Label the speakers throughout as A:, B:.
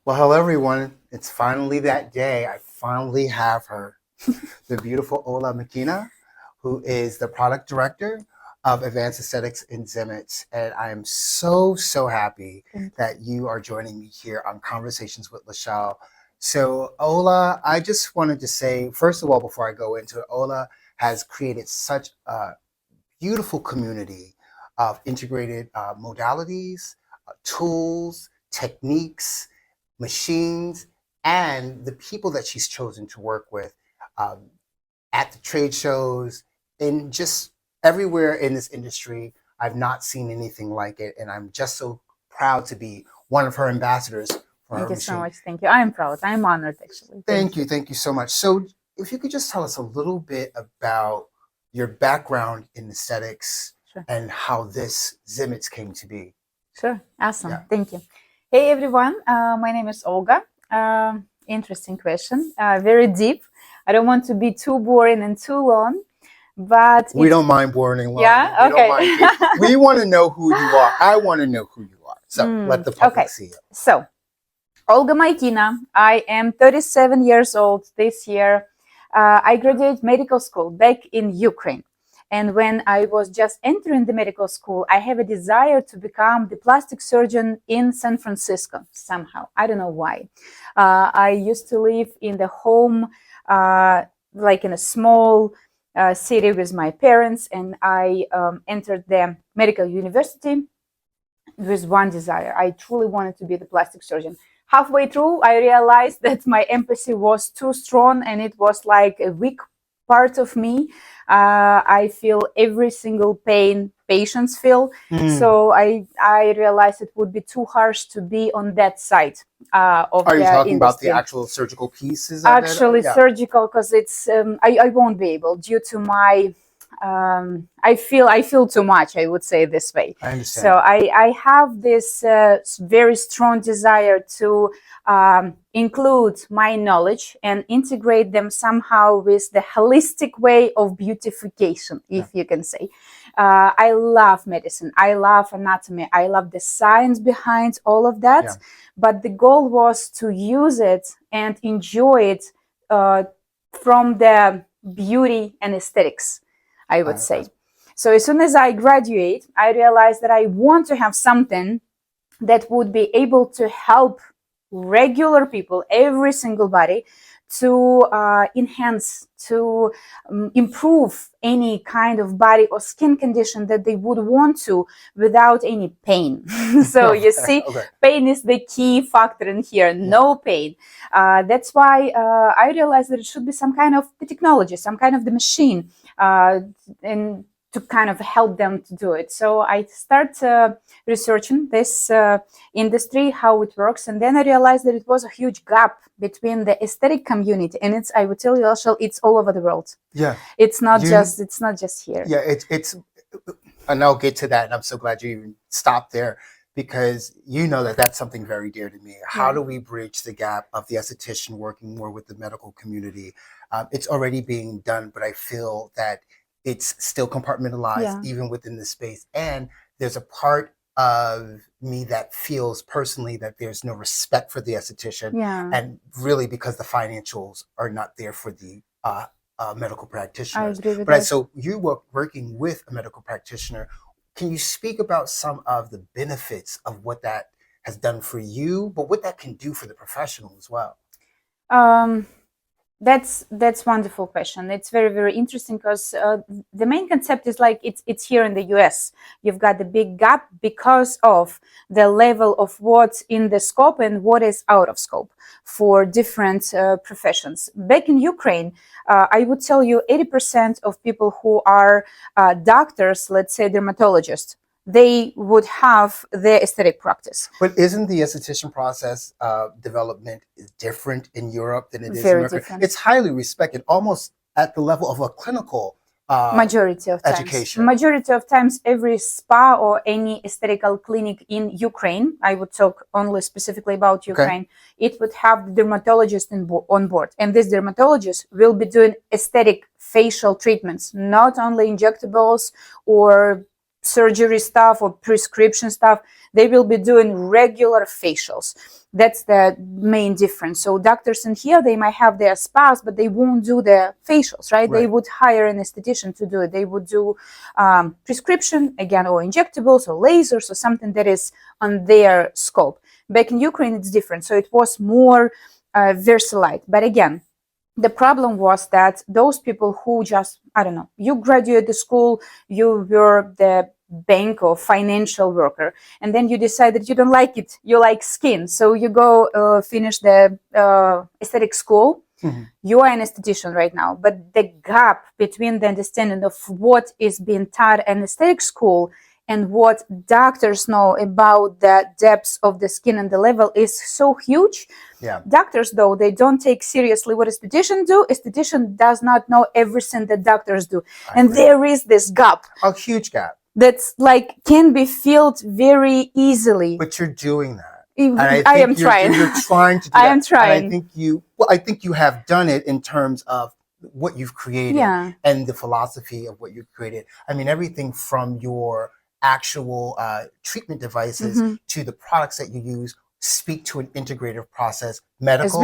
A: Well, hello everyone. It's finally that day. I finally have her, the beautiful Ohla Maikina, who is the product director of Advanced Aesthetics in Zemits. And I am so happy that you are joining me here on Conversations with Lashelle. So, Ohla, I just wanted to say, first of all, before I go into it, Ohla has created such a beautiful community of integrated modalities, tools, techniques, machines, and the people that she's chosen to work with um, at the trade shows and just everywhere in this industry. I've not seen anything like it, and I'm just so proud to be one of her ambassadors for
B: Thank
A: her
B: you so
A: machine.
B: much. Thank you. I'm proud. I'm honored, actually.
A: Thank you so much. So, if you could just tell us a little bit about your background in aesthetics
B: Sure.
A: and how this Zemits came to be.
B: Sure. Awesome.
A: Yeah.
B: Thank you. Hey, everyone. My name is Olga. Interesting question. Very deep. I don't want to be too boring and too long, but
A: we don't mind boring long.
B: Yeah. Okay.
A: We want to know who you are. I want to know who you are. So let the public see you.
B: So, Olga Maikina. I am 37 years old this year. I graduated medical school back in Ukraine. And when I was just entering the medical school, I have a desire to become the plastic surgeon in San Francisco somehow. I don't know why. I used to live in the home, like in a small city with my parents, and I entered the medical university with one desire. I truly wanted to be the plastic surgeon. Halfway through, I realized that my empathy was too strong and it was like a weak part of me. I feel every single pain patients feel. So I realized it would be too harsh to be on that side of the industry.
A: Are you talking about the actual surgical pieces?
B: Actually, surgical, because it's I won't be able due to my I feel too much, I would say this way.
A: I understand.
B: So I have this very strong desire to include my knowledge and integrate them somehow with the holistic way of beautification, if you can say. I love medicine. I love anatomy. I love the science behind all of that. Yeah. But the goal was to use it and enjoy it from the beauty and aesthetics, I would say. So as soon as I graduate, I realized that I want to have something that would be able to help regular people, every single body, to enhance, to improve any kind of body or skin condition that they would want to without any pain. So you see, pain is the key factor in here, no pain. That's why I realized that it should be some kind of the technology, some kind of the machine, and to kind of help them to do it. So I start researching this industry, how it works, and then I realized that it was a huge gap between the aesthetic community, and I would tell you, Lashelle, it's all over the world.
A: Yeah,
B: it's not just here.
A: Yeah, it's, and I'll get to that, and I'm so glad you even stopped there, because you know that that's something very dear to me. How do we bridge the gap of the esthetician working more with the medical community? It's already being done, but I feel that it's still compartmentalized even within the space. And there's a part of me that feels personally that there's no respect for the esthetician. And really because the financials are not there for the medical practitioners.
B: I agree with
A: that.
B: That.
A: So you were working with a medical practitioner. Can you speak about some of the benefits of what that has done for you, but what that can do for the professional as well?
B: That's wonderful question. It's very interesting because the main concept is like it's here in the US. You've got the big gap because of the level of what's in the scope and what is out of scope for different professions. Back in Ukraine, I would tell you 80% of people who are doctors, let's say dermatologists, they would have their aesthetic practice.
A: But isn't the esthetician process development different in Europe than it is in America?
B: Different.
A: It's highly respected, almost at the level of a clinical
B: majority of
A: education.
B: Times. Majority of times, every spa or any aesthetical clinic in Ukraine, I would talk only specifically about Ukraine, it would have the dermatologist on board. And this dermatologist will be doing aesthetic facial treatments, not only injectables or surgery stuff or prescription stuff, they will be doing regular facials. That's the main difference. So doctors in here, they might have their spas, but they won't do the facials, right? They would hire an esthetician to do it. They would do prescription, again, or injectables or lasers or something that is on their scope. Back in Ukraine, it's different. So it was more versatile. But again, the problem was that those people who just, I don't know, you graduate the school, you were the bank or financial worker, and then you decide that you don't like it, you like skin. So you go finish the aesthetic school. You are an esthetician right now, but the gap between the understanding of what is being taught in aesthetic school and what doctors know about the depths of the skin and the level is so huge.
A: Yeah.
B: Doctors, though, they don't take seriously what estheticians do. Esthetician does not know everything that doctors do. And there is this gap.
A: A huge gap.
B: That's like can be filled very easily.
A: But you're doing that.
B: And I am trying.
A: You're trying to do
B: I
A: that.
B: am trying.
A: And I think you have done it in terms of what you've created and the philosophy of what you've created. I mean, everything from your actual treatment devices to the products that you use speak to an integrative process, medical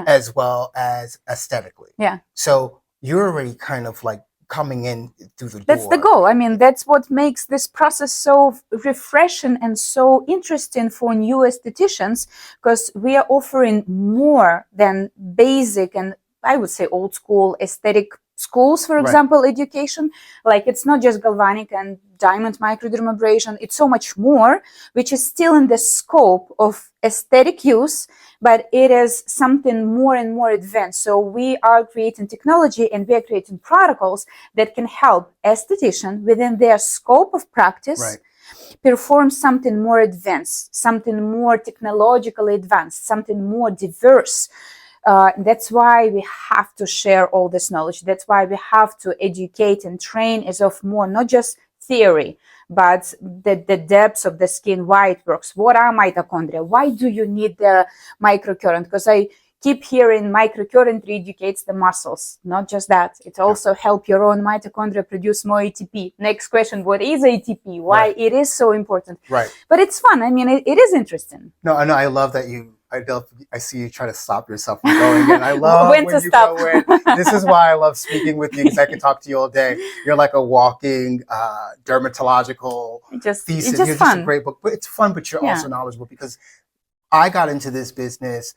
A: as well as aesthetically.
B: Yeah.
A: So you're already kind of like coming in through the door.
B: That's the goal. I mean, that's what makes this process so refreshing and so interesting for new estheticians, because we are offering more than basic and I would say old school aesthetic schools, for example, education. Like it's not just galvanic and diamond microdermabrasion, it's so much more, which is still in the scope of aesthetic use, but it is something more and more advanced. So we are creating technology and we are creating protocols that can help esthetician within their scope of practice perform something more advanced, something more technologically advanced, something more diverse. That's why we have to share all this knowledge. That's why we have to educate and train as of more, not just theory, but the depths of the skin, why it works, what are mitochondria, why do you need the microcurrent? Because I keep hearing microcurrent re-educates the muscles. Not just that, it also helps your own mitochondria produce more ATP. Next question, what is ATP? Why it is so important? But it's fun. I mean, it is interesting.
A: No, I love that I see you try to stop yourself from going, and I love
B: when to stop.
A: Go in. This is why I love speaking with you, because I can talk to you all day. You're like a walking dermatological thesis.
B: It's just
A: you're
B: fun.
A: Just a great book, but it's fun. But you're also knowledgeable, because I got into this business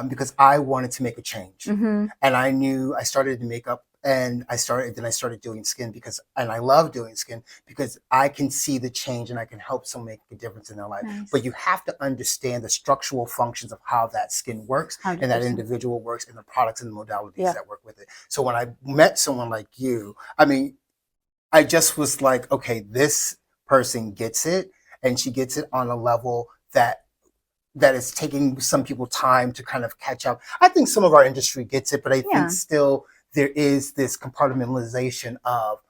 A: because I wanted to make a change, and I knew I started in makeup. And I started doing skin and I love doing skin because I can see the change and I can help someone make a difference in their life. But you have to understand the structural functions of how that skin works 100%. And that individual works and the products and the modalities that work with it. So when I met someone like you, I mean, I just was like, okay, this person gets it, and she gets it on a level that is taking some people time to kind of catch up. I think some of our industry gets it, but I think still there is this compartmentalization of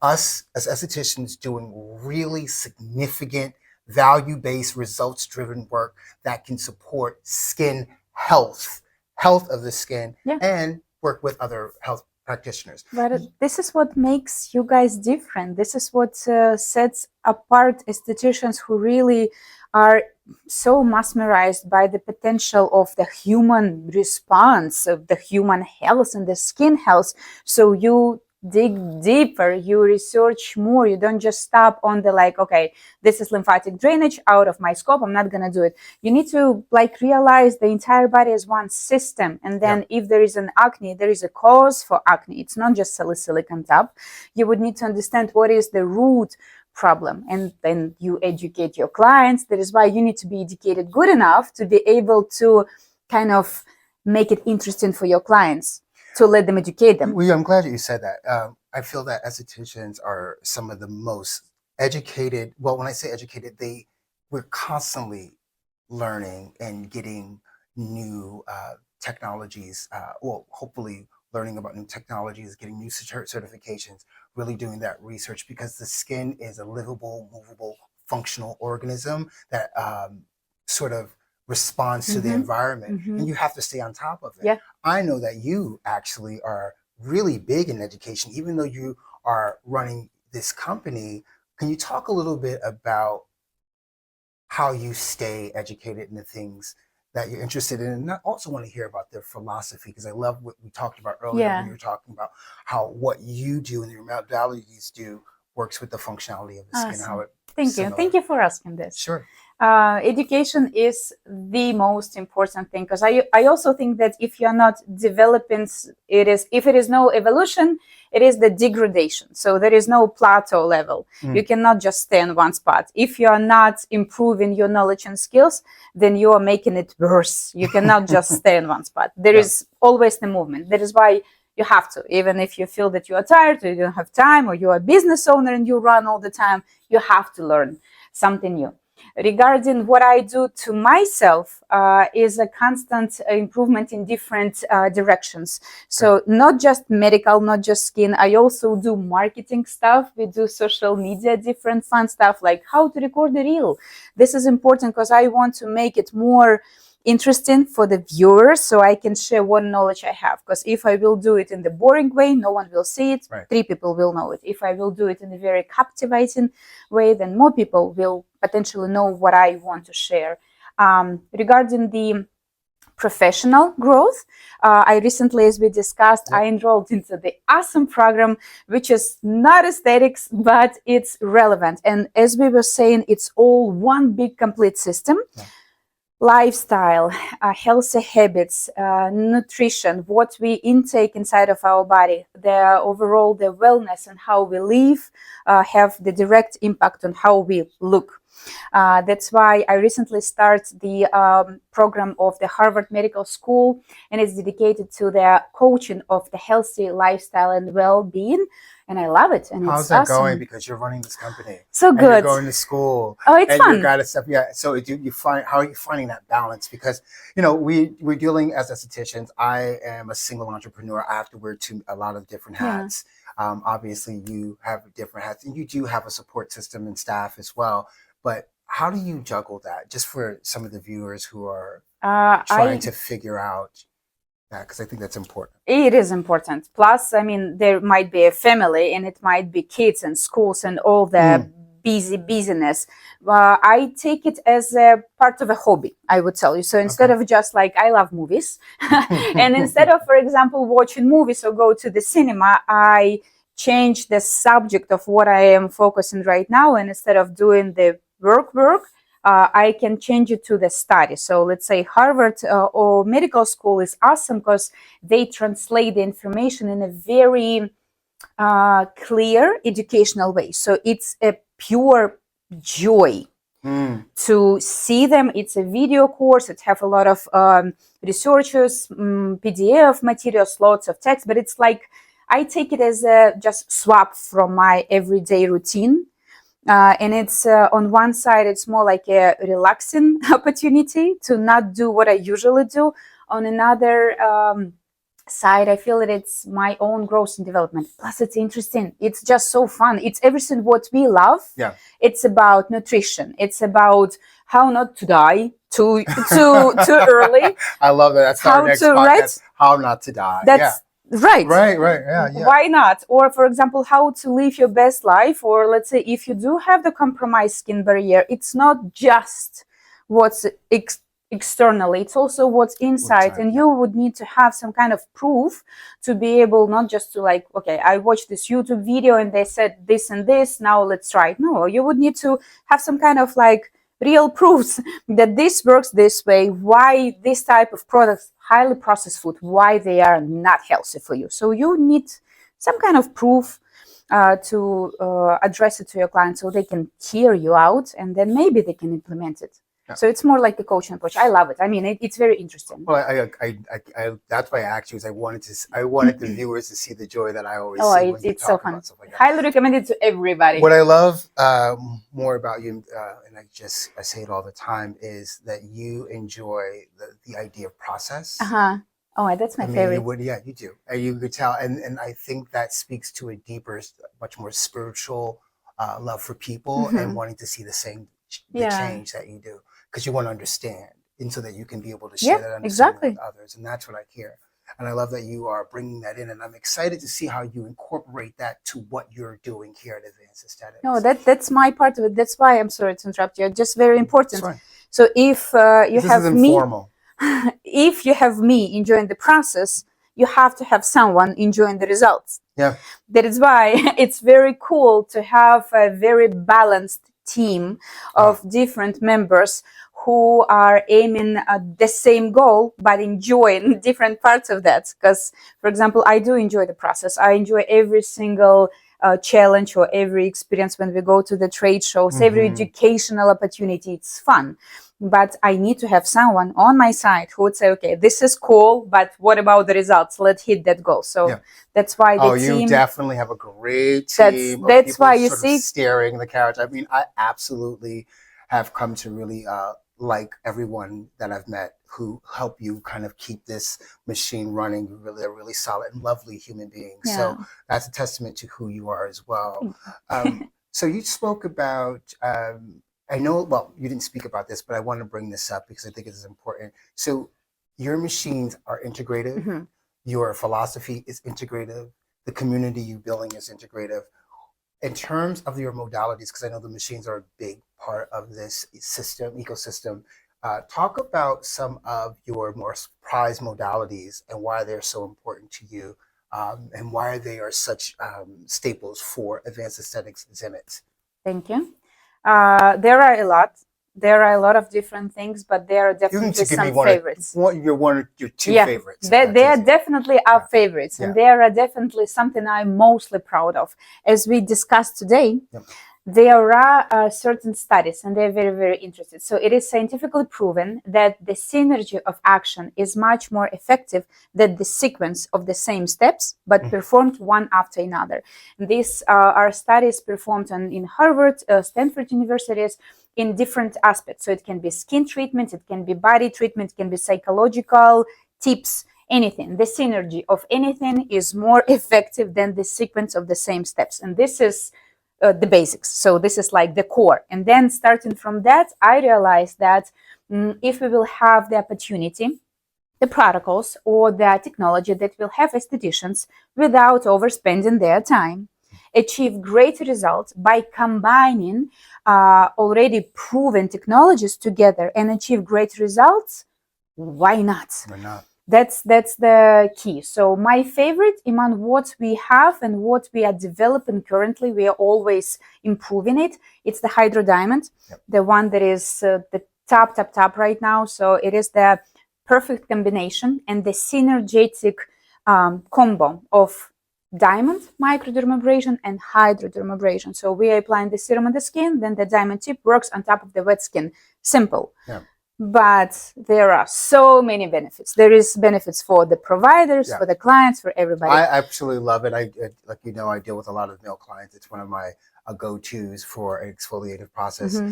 A: us as estheticians doing really significant value-based, results-driven work that can support skin health of the skin, and work with other health practitioners.
B: But this is what makes you guys different. This is what sets apart estheticians who really are so mesmerized by the potential of the human response, of the human health and the skin health. So you dig deeper, you research more, you don't just stop on the like, okay, this is lymphatic drainage out of my scope, I'm not gonna do it. You need to like realize the entire body as one system, and then if there is an acne, there is a cause for acne. It's not just salicylic on top. You would need to understand what is the root problem, and then you educate your clients. That is why you need to be educated good enough to be able to kind of make it interesting for your clients, to let them educate them.
A: Well, I'm glad that you said that. I feel that estheticians are some of the most educated. Well, when I say educated, we're constantly learning and getting new technologies. Well, hopefully learning about new technologies, getting new certifications, really doing that research, because the skin is a livable, movable, functional organism that sort of responds to the environment, and you have to stay on top of it. I know that you actually are really big in education, even though you are running this company. Can you talk a little bit about how you stay educated in the things that you're interested in? And I also want to hear about their philosophy, because I love what we talked about earlier when
B: Yeah.
A: you were talking about how what you do and your modalities do works with the functionality of the skin, how
B: Awesome.
A: it
B: Thank you. Thank you for asking this.
A: Sure.
B: Education is the most important thing, because I also think that if you're not developing, if it is no evolution, it is the degradation. So there is no plateau level. You cannot just stay in one spot. If you are not improving your knowledge and skills, then you are making it worse. You cannot just stay in one spot. There is always the movement. That is why you have to, even if you feel that you are tired or you don't have time, or you're a business owner and you run all the time, you have to learn something new. Regarding what I do to myself, is a constant improvement in different directions. So not just medical, not just skin. I also do marketing stuff. We do social media, different fun stuff like how to record a reel. This is important because I want to make it more interesting for the viewers, so I can share what knowledge I have. Because if I will do it in the boring way, no one will see it. 3 people will know it. If I will do it in a very captivating way, then more people will potentially know what I want to share. Regarding the professional growth, I recently, as we discussed, I enrolled into the awesome program, which is not aesthetics, but it's relevant. And as we were saying, it's all one big complete system. Lifestyle, healthy habits, nutrition, what we intake inside of our body, the overall the wellness and how we live have the direct impact on how we look. That's why I recently started the program of the Harvard Medical School, and it's dedicated to the coaching of the healthy lifestyle and well-being. And I love it. And
A: how's
B: it's
A: that
B: awesome.
A: going? Because you're running this company.
B: So good.
A: And you're going to school.
B: Oh, it's
A: and
B: fun.
A: You got to stuff. Yeah. So you find, how are you finding that balance? Because we're dealing as estheticians. I am a single entrepreneur. I have to wear a lot of different hats. Obviously, you have different hats, and you do have a support system and staff as well. But how do you juggle that? Just for some of the viewers who are trying to figure out. Because I think that's important.
B: It is important. Plus, I mean, there might be a family, and it might be kids and schools and all the busyness. I take it as a part of a hobby, I would tell you. So instead of just like, I love movies, and instead of, for example, watching movies or go to the cinema, I change the subject of what I am focusing right now. And instead of doing the work, I can change it to the study. So let's say Harvard or medical school is awesome because they translate the information in a very clear educational way. So it's a pure joy to see them. It's a video course. It have a lot of researchers, PDF materials, lots of text, but it's like I take it as a just swap from my everyday routine. And it's on one side, it's more like a relaxing opportunity to not do what I usually do. On another side, I feel that it's my own growth and development. Plus, it's interesting. It's just so fun. It's everything what we love.
A: Yeah.
B: It's about nutrition. It's about how not to die too early.
A: I love that. That's our next podcast. How not to die.
B: Right.
A: Yeah.
B: Why not? Or, for example, how to live your best life. Or let's say if you do have the compromised skin barrier, it's not just what's externally, it's also what's inside. And you would need to have some kind of proof to be able not just to like, okay, I watched this YouTube video and they said this and this, now let's try it. No, you would need to have some kind of like real proofs that this works this way, why this type of products, highly processed food, why they are not healthy for you. So you need some kind of proof to address it to your client so they can hear you out, and then maybe they can implement it. Yeah. So it's more like a coaching approach. I love it. I mean, it's very interesting.
A: Well, I that's why I asked you, is I wanted the viewers to see the joy that I always see when
B: it's
A: you
B: so
A: talk
B: fun.
A: about stuff like that.
B: Highly recommend it to everybody.
A: What I love more about you, and I say it all the time, is that you enjoy the idea of process.
B: Oh, that's my favorite.
A: You do. And you could tell, and I think that speaks to a deeper, much more spiritual love for people and wanting to see the change that you do, because you want to understand, and so that you can be able to share that understanding with others. And that's what I hear. And I love that you are bringing that in. And I'm excited to see how you incorporate that to what you're doing here at Advanced Aesthetics.
B: No, that's my part of it. That's why I'm sorry to interrupt you. Just very important.
A: That's right.
B: So if you
A: This
B: have
A: is
B: me,
A: informal.
B: if you have me enjoying the process, you have to have someone enjoying the results.
A: Yeah.
B: That is why it's very cool to have a very balanced team of different members who are aiming at the same goal but enjoying different parts of that. Because, for example, I do enjoy the process. I enjoy every single challenge or every experience when we go to the trade shows, every educational opportunity. It's fun. But I need to have someone on my side who would say, okay, this is cool, but what about the results? Let's hit that goal. So that's why the team...
A: you definitely have a great team of people
B: why you
A: sort
B: see
A: of steering the carriage. I mean, I absolutely have come to really like everyone that I've met who help you kind of keep this machine running. You're really a really solid and lovely human being.
B: Yeah.
A: So that's a testament to who you are as well. So you spoke about... I know, well, you didn't speak about this, but I want to bring this up because I think it is important. So your machines are integrative. Your philosophy is integrative. The community you're building is integrative. In terms of your modalities, because I know the machines are a big part of this ecosystem, talk about some of your more prized modalities and why they're so important to you, and why they are such staples for Advanced Aesthetics Zemits.
B: Thank you. There are a lot. There are a lot of different things, but there are definitely some favorites.
A: Your two favorites.
B: They are definitely our favorites, and they are definitely something I'm mostly proud of. As we discussed today, there are certain studies, and they're very, very interesting. So it is scientifically proven that the synergy of action is much more effective than the sequence of the same steps, but performed one after another. These are studies performed in Harvard, Stanford universities in different aspects. So it can be skin treatment, it can be body treatment, it can be psychological tips, anything. The synergy of anything is more effective than the sequence of the same steps. And this is the basics. So this is like the core. And then starting from that, I realized that if we will have the opportunity, the protocols or the technology that will have aestheticians without overspending their time, achieve great results by combining already proven technologies together and achieve great results, why not?
A: Why not?
B: That's the key. So my favorite among what we have and what we are developing currently, we are always improving it. It's the Hydro Diamond, the one that is the top right now. So it is the perfect combination and the synergetic combo of diamond microdermabrasion and hydrodermabrasion. So we are applying the serum on the skin, then the diamond tip works on top of the wet skin. Simple. But there are so many benefits. There is benefits for the providers, for the clients, for everybody.
A: I absolutely love it. Like you know, I deal with a lot of male clients. It's one of my go-tos for an exfoliative process.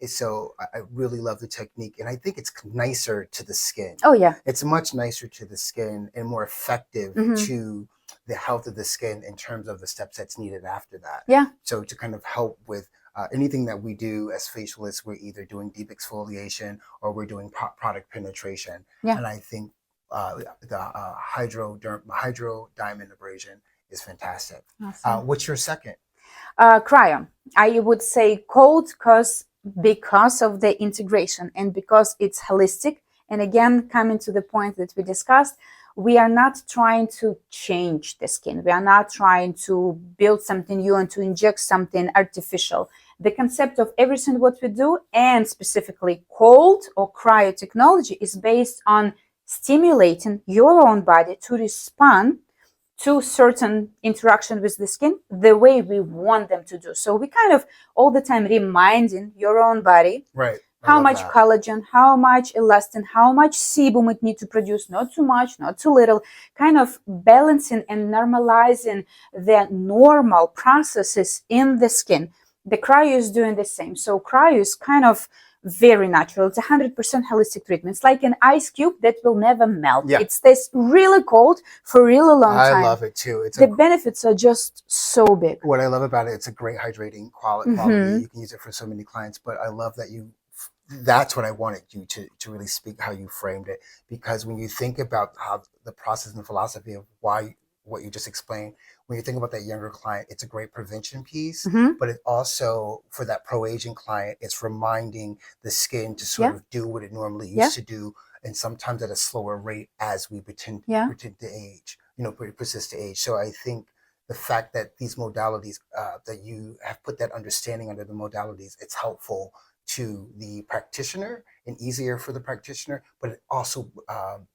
A: So I really love the technique, and I think it's nicer to the skin.
B: Oh yeah,
A: it's much nicer to the skin and more effective to the health of the skin in terms of the steps that's needed after that.
B: Yeah.
A: So to kind of help with anything that we do as facialists, we're either doing deep exfoliation or we're doing product penetration. And I think the hydro diamond abrasion is fantastic.
B: Awesome.
A: What's your second?
B: Cryo. I would say cold because of the integration and because it's holistic. And again, coming to the point that we discussed, we are not trying to change the skin. We are not trying to build something new and to inject something artificial. The concept of everything what we do, and specifically cold or cryo technology, is based on stimulating your own body to respond to certain interaction with the skin the way we want them to do. So we kind of all the time reminding your own body how much collagen, how much elastin, how much sebum it needs to produce, not too much, not too little, kind of balancing and normalizing the normal processes in the skin. The cryo is doing the same. So cryo is kind of very natural. It's 100% holistic treatment. It's like an ice cube that will never melt. It stays really cold for a really long time.
A: I love it too.
B: The benefits are just so big.
A: What I love about it, it's a great hydrating quality. You can use it for so many clients, but I love that you that's what I wanted you to really speak how you framed it, because when you think about how the process and philosophy of why what you just explained, when you think about that younger client, it's a great prevention piece,
B: Mhm.
A: but it also for that pro-aging client, it's reminding the skin to sort
B: Yeah.
A: of do what it normally
B: Yeah.
A: used to do, and sometimes at a slower rate as we
B: Yeah.
A: pretend to age, persist to age. So I think the fact that these modalities, that you have put that understanding under the modalities, it's helpful to the practitioner and easier for the practitioner, but it also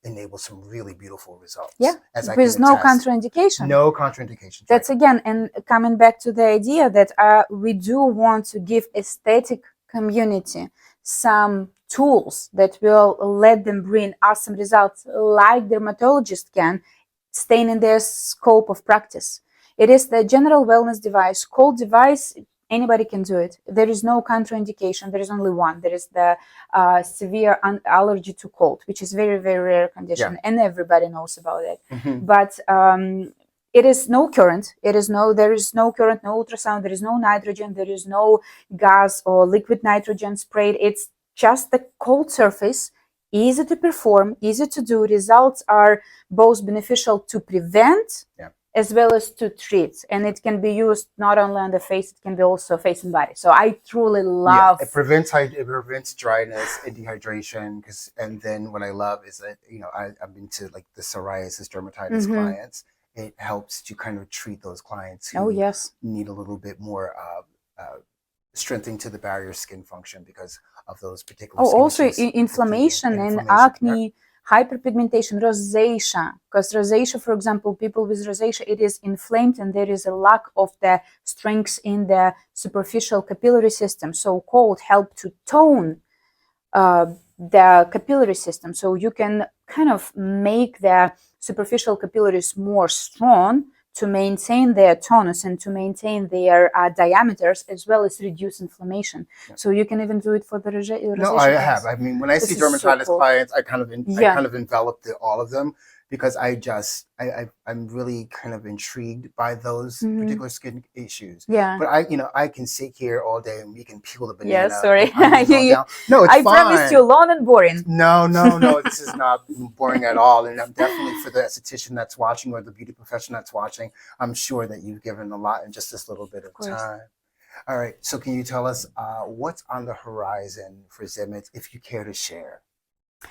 A: enables some really beautiful results.
B: Yeah.
A: As I
B: With
A: can
B: no
A: attest.
B: contraindication.
A: No contraindications.
B: That's
A: Right.
B: again, and coming back to the idea that we do want to give aesthetic community some tools that will let them bring awesome results like dermatologists can, staying in their scope of practice. It is the general wellness device, cold device. Anybody can do it. There is no contraindication. There is only one. There is the severe allergy to cold, which is very, very rare condition, and everybody knows about it.
A: Mm-hmm.
B: But it is no current. There is no current, no ultrasound. There is no nitrogen. There is no gas or liquid nitrogen sprayed. It's just the cold surface, easy to perform, easy to do. Results are both beneficial to prevent as well as to treat, and it can be used not only on the face, it can be also face and body. So I truly love.
A: It prevents dryness and dehydration. And then what I love is that I'm into like the psoriasis dermatitis clients. It helps to kind of treat those clients who need a little bit more strengthening to the barrier skin function because of those particular skin
B: also
A: issues,
B: inflammation and acne, hyperpigmentation, rosacea. Because rosacea, for example, people with rosacea, it is inflamed and there is a lack of the strength in the superficial capillary system. So cold help to tone the capillary system. So you can kind of make the superficial capillaries more strong to maintain their tonus and to maintain their diameters, as well as reduce inflammation. So you can even do it for the rosacea.
A: No, I have. I mean, when I see dermatitis clients, I kind of envelop all of them, because I'm really kind of intrigued by those particular skin issues.
B: Yeah.
A: But I can sit here all day and we can peel the banana.
B: Yeah, sorry.
A: No, it's
B: I
A: fine.
B: promised you long and boring.
A: No, this is not boring at all. And I'm definitely, for the esthetician that's watching or the beauty professional that's watching, I'm sure that you've given a lot in just this little bit of time. All right. So can you tell us what's on the horizon for Zemits, if you care to share?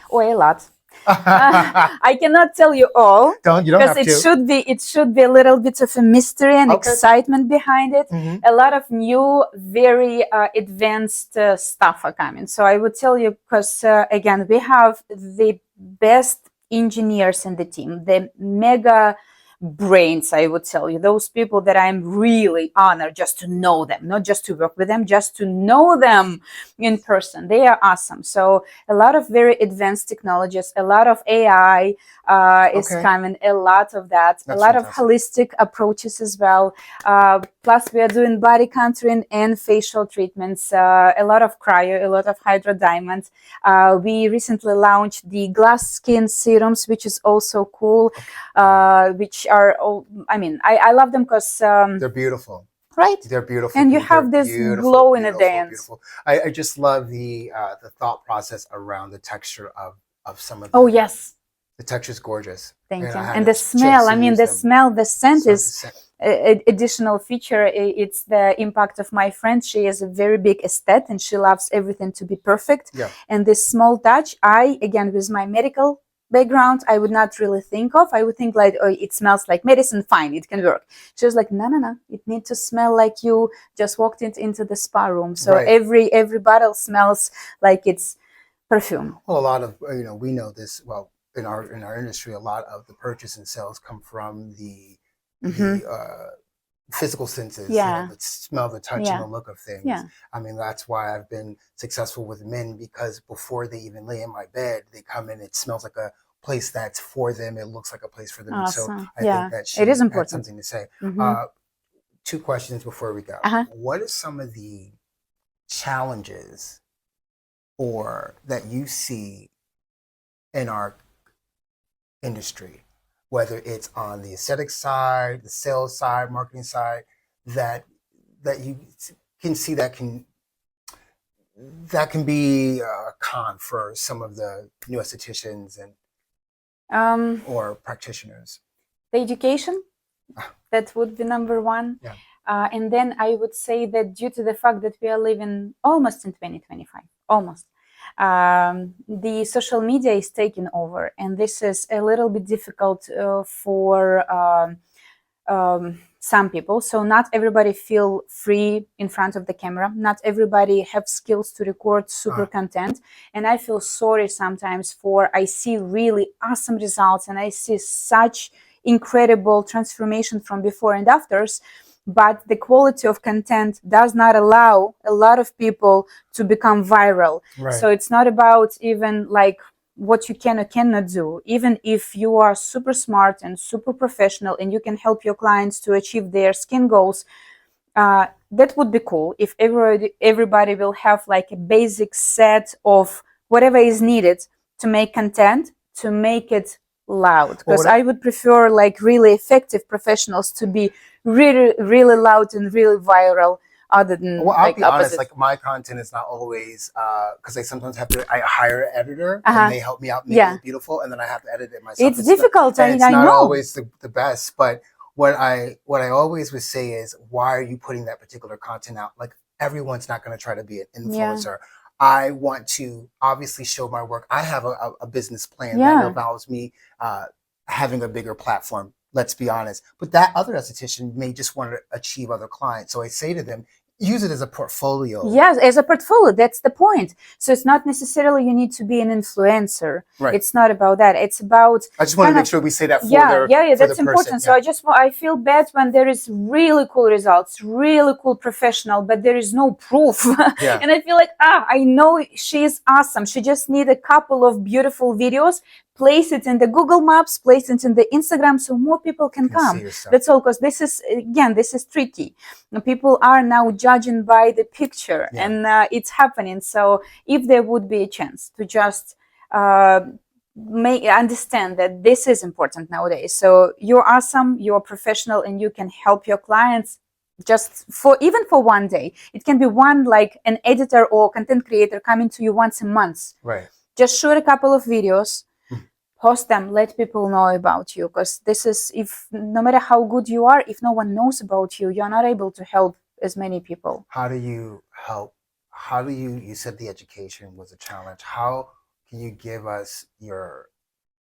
B: Oh, a lot. I cannot tell you all.
A: You don't have to.
B: It should be a little bit of a mystery and excitement behind it. A lot of new, very advanced stuff are coming. So I would tell you, because again, we have the best engineers in the team, the mega brains, I would tell you, those people that I'm really honored just to know them, not just to work with them, just to know them in person. They are awesome. So a lot of very advanced technologies, a lot of AI is coming, a lot of that, a lot of holistic approaches as well. Plus we are doing body contouring and facial treatments, a lot of cryo, a lot of hydro diamonds. We recently launched the glass skin serums, which is also cool, which are all, I mean, I love them because
A: they're beautiful. Right? They're beautiful.
B: And you have this glow in a dance.
A: I just love the thought process around the texture of some of them.
B: Oh, yes.
A: The texture is gorgeous.
B: Thank you. And the smell, the scent is an additional feature. It's the impact of my friend. She is a very big aesthete and she loves everything to be perfect. Yeah. And this small touch, again, with my medical background, I would not really think of. I would think like, oh, it smells like medicine, fine, it can work. She was like, no, it needs to smell like you just walked into the spa room. So every bottle smells like it's perfume.
A: Well, a lot of, we know this, well, in our industry, a lot of the purchase and sales come from the physical senses, the smell, the touch, and the look of things. Yeah. I mean, that's why I've been successful with men, because before they even lay in my bed, they come in, it smells like a place that's for them. It looks like a place for them.
B: Awesome.
A: So I think that
B: it is important.
A: Something to say. Two questions before we go. What are some of the challenges or that you see in our industry, whether it's on the aesthetic side, the sales side, marketing side, that you can see that can that can be a con for some of the new estheticians and or practitioners?
B: The education, that would be number one.
A: Yeah.
B: And then I would say that due to the fact that we are living almost in 2025, almost, the social media is taking over, and this is a little bit difficult for some people. So not everybody feel free in front of the camera. Not everybody have skills to record super content. And I feel sorry sometimes I see really awesome results, and I see such incredible transformation from before and afters, but the quality of content does not allow a lot of people to become viral.
A: Right.
B: So it's not about even like what you can or cannot do. Even if you are super smart and super professional and you can help your clients to achieve their skin goals, that would be cool if everybody will have like a basic set of whatever is needed to make content, to make it loud. Because I would prefer like really effective professionals to be really, really loud and really viral, other than
A: well, I'll
B: like
A: be
B: opposite.
A: honest, like my content is not always because I sometimes have to. I hire an editor and they help me out make it beautiful, and then I have to edit it myself.
B: It's difficult.
A: And it's
B: I
A: not
B: know.
A: always the best, but what I always would say is, why are you putting that particular content out? Like, everyone's not going to try to be an influencer. I want to obviously show my work. I have a business plan that allows me having a bigger platform. Let's be honest. But that other esthetician may just want to achieve other clients. So I say to them, use it as a portfolio.
B: Yes, as a portfolio. That's the point. So it's not necessarily you need to be an influencer.
A: Right.
B: It's not about that. It's about.
A: I just want to make sure we say that for
B: that's important. So I feel bad when there is really cool results, really cool professional, but there is no proof. And I feel like, I know she is awesome. She just need a couple of beautiful videos. Place it in the Google Maps, place it in the Instagram, so more people can come. That's all, because this is tricky. People are now judging by the picture, and it's happening. So if there would be a chance to just understand that this is important nowadays. So you're awesome, you're professional, and you can help your clients just even for one day. It can be one, like an editor or content creator coming to you once a month.
A: Right.
B: Just shoot a couple of videos. Post them, let people know about you, because this is, if no matter how good you are, if no one knows about you, you're not able to help as many people.
A: How do you help? How do you said the education was a challenge. How can you give us your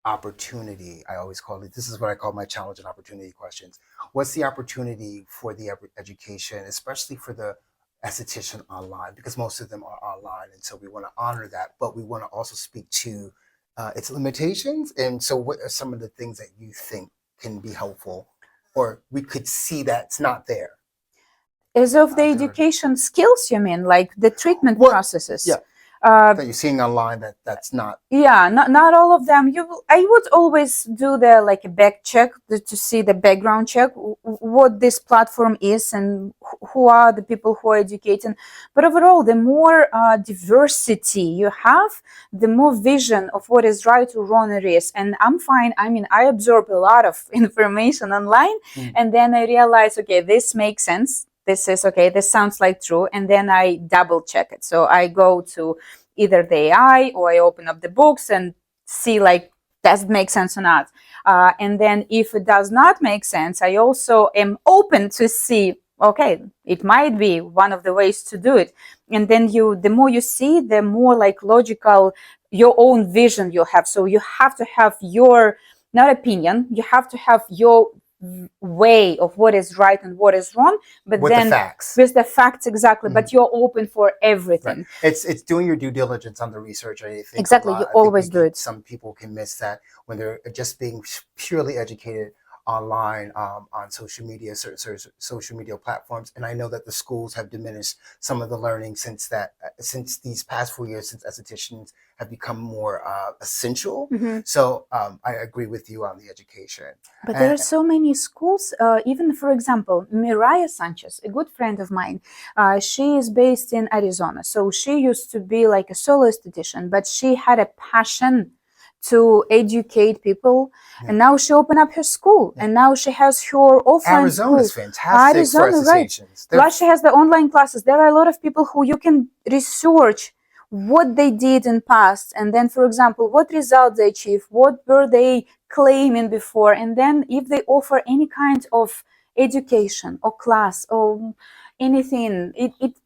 A: opportunity? I always call it, this is what I call my challenge and opportunity questions. What's the opportunity for the education, especially for the esthetician online? Because most of them are online, and so we want to honor that, but we want to also speak to its limitations. And so what are some of the things that you think can be helpful, or we could see that's not there?
B: As of the education skills, you mean, like the treatment processes?
A: Yeah. That you're seeing online that's not.
B: Yeah, not all of them. I would always do a back check to see the background check, what this platform is and who are the people who are educating. But overall, the more diversity you have, the more vision of what is right or wrong it is. And I'm fine. I mean, I absorb a lot of information online, and then I realize, okay, this makes sense. This is okay, this sounds like true. And then I double check it. So I go to either the AI, or I open up the books and see, like, does it make sense or not? And then if it does not make sense, I also am open to see, okay, it might be one of the ways to do it. And then the more you see, the more like logical your own vision you have. So you have to have your, not opinion, you have to have your way of what is right and what is wrong, but
A: with
B: then
A: with
B: the facts, exactly. But you're open for everything.
A: Right. It's doing your due diligence on the research. I think
B: exactly, you always do it.
A: Some people can miss that when they're just being purely educated online on social media, certain social media platforms. And I know that the schools have diminished some of the learning since these past 4 years, since estheticians have become more essential. So I agree with you on the education.
B: But there are so many schools, even, for example, Miraya Sanchez, a good friend of mine, she is based in Arizona. So she used to be like a solo esthetician, but she had a passion to educate people. And now she opened up her school, and now she has her offline
A: Arizona is
B: school.
A: fantastic
B: Arizona,
A: for associations.
B: right. Plus she has the online classes. There are a lot of people who you can research what they did in past, and then, for example, what results they achieved, what were they claiming before, and then if they offer any kind of education or class or anything,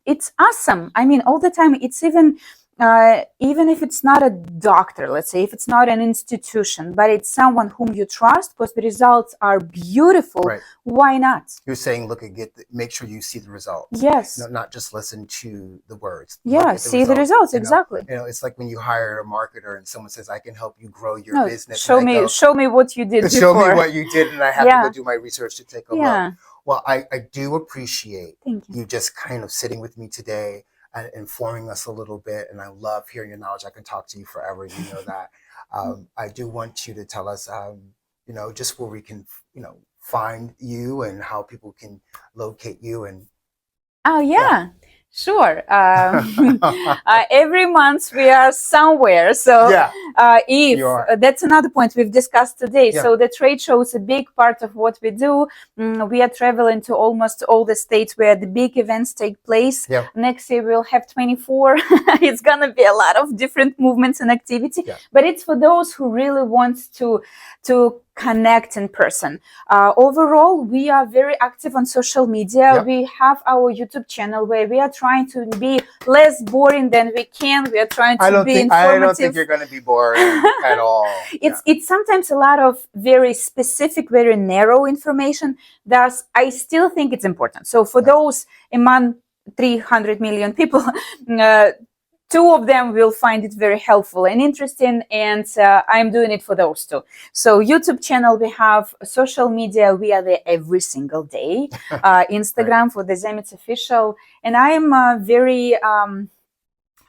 B: it's awesome. I mean, all the time. It's even if it's not a doctor, let's say, if it's not an institution, but it's someone whom you trust because the results are beautiful,
A: Right.
B: Why not?
A: You're saying, look and make sure you see the results.
B: Yes.
A: No, not just listen to the words.
B: Yeah, see the results, exactly.
A: It's like when you hire a marketer and someone says, I can help you grow your business.
B: Show me what you did before.
A: Show me what you did, and I have to go do my research to take a look. Well, I do appreciate you just kind of sitting with me today and informing us a little bit, and I love hearing your knowledge. I can talk to you forever, you know that. I do want you to tell us, just where we can, find you and how people can locate you. And
B: sure. Every month we are somewhere. So if that's another point we've discussed today. So the trade show is a big part of what we do. We are traveling to almost all the states where the big events take place. Next year we'll have 24. It's going to be a lot of different movements and activity. But it's for those who really want to connect in person. Overall, we are very active on social media. We have our YouTube channel where we are trying to be less boring than we can. We are trying to be informative.
A: I don't think you're going to be boring at all.
B: It's sometimes a lot of very specific, very narrow information. Thus, I still think it's important. So for those among 300 million people, 2 of them will find it very helpful and interesting, and I'm doing it for those 2. So YouTube channel, we have social media, we are there every single day. Instagram for the Zemits Official, and I am very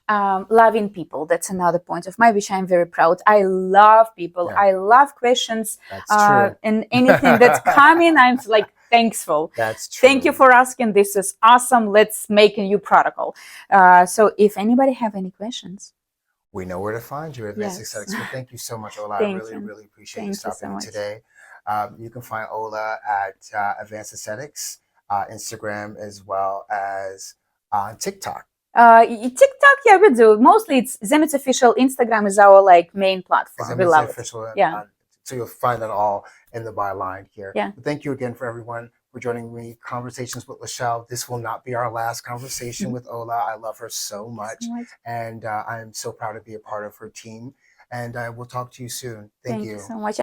B: loving people. That's another point of mine, which I'm very proud. I love people. I love questions.
A: That's true.
B: And anything that's coming, I'm like thankful.
A: That's true.
B: Thank you for asking. This is awesome. Let's make a new protocol. So if anybody have any questions,
A: we know where to find you at Advanced Aesthetics. Well, thank you so much, Ola. I really appreciate you stopping in today. You can find Ola at Advanced Aesthetics, Instagram, as well as on TikTok.
B: TikTok, we do. Mostly it's Zemits Official. Instagram is our main platform. We love
A: Official,
B: it.
A: So you'll find it all in the byline here.
B: But
A: thank you again for everyone for joining me. Conversations with Lashelle. This will not be our last conversation with Ola. I love her so much. And I am so proud to be a part of her team. And I will talk to you soon. Thank you
B: so much.